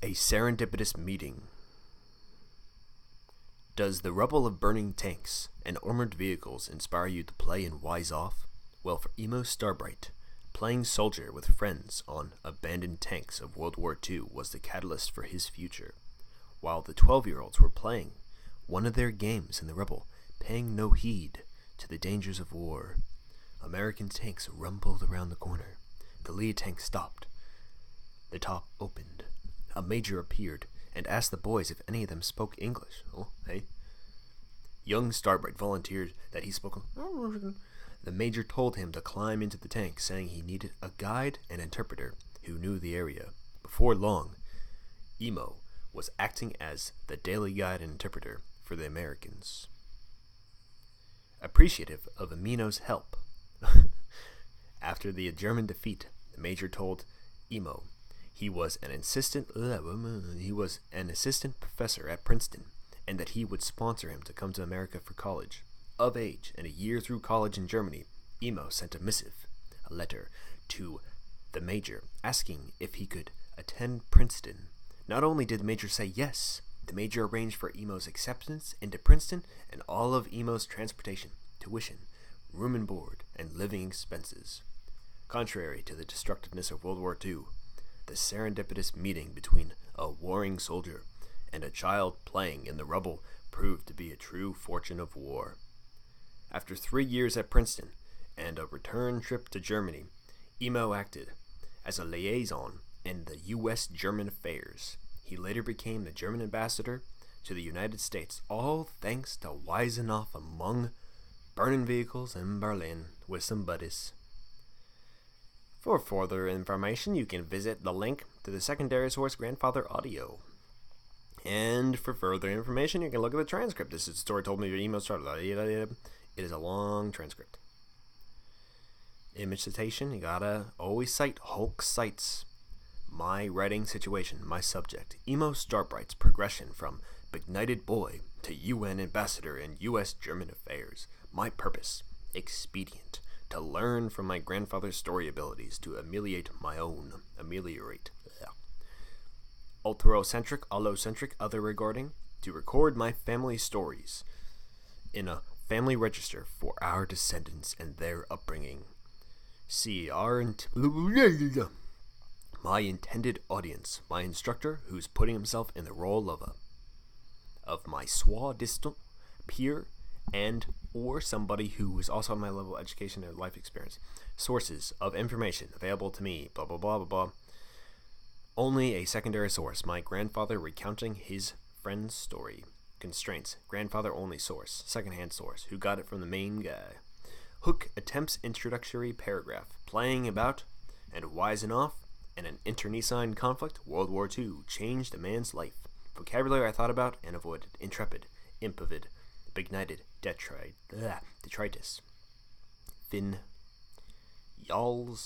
A serendipitous meeting. Does the rubble of burning tanks and armored vehicles inspire you to play in Wise Off? Well, for Emo Starbright, playing soldier with friends on abandoned tanks of World War II was the catalyst for his future. While the 12-year-olds were playing one of their games in the rubble, paying no heed to the dangers of war, American tanks rumbled around the corner. The lead tank stopped. The top opened. A major appeared and asked the boys if any of them spoke English. Oh, hey. Young Starbright volunteered that he spoke. The major told him to climb into the tank, saying he needed a guide and interpreter who knew the area. Before long, Emo was acting as the daily guide and interpreter for the Americans. Appreciative of Amino's help, after the German defeat, the major told Emo he was an assistant professor at Princeton, and that he would sponsor him to come to America for college. Of age and a year through college in Germany, Emo sent a letter, to the major asking if he could attend Princeton. Not only did the major say yes, the major arranged for Emo's acceptance into Princeton and all of Emo's transportation, tuition, room and board, and living expenses. Contrary to the destructiveness of World War II, the serendipitous meeting between a warring soldier and a child playing in the rubble proved to be a true fortune of war. After 3 years at Princeton and a return trip to Germany, Emo acted as a liaison in the U.S.-German affairs. He later became the German ambassador to the United States, all thanks to wising off among burning vehicles in Berlin with some buddies. For further information, you can visit the link to the secondary source grandfather audio. And for further information, you can look at the transcript. This is the story told me your email started. It is a long transcript. Image citation, you gotta always cite Hulk cites. My writing situation, my subject. Emo Starbright's progression from benighted boy to UN ambassador in U.S.-German affairs. My purpose, expedient. To learn from my grandfather's story abilities to ameliorate my own. Ultracentric, allocentric, other regarding. To record my family stories in a family register for our descendants and their upbringing. See my intended audience, my instructor who's putting himself in the role of my soi-distant peer and or somebody who is also on my level of education and life experience. Sources of information available to me, blah, blah, blah, blah, blah. Only a secondary source, my grandfather recounting his friend's story. Constraints, grandfather only source, secondhand source, who got it from the main guy. Hook attempts introductory paragraph, playing about and wising off, and an internecine conflict, World War II, changed a man's life. Vocabulary I thought about and avoided, intrepid, impavid, benighted, detritus, fin, y'alls.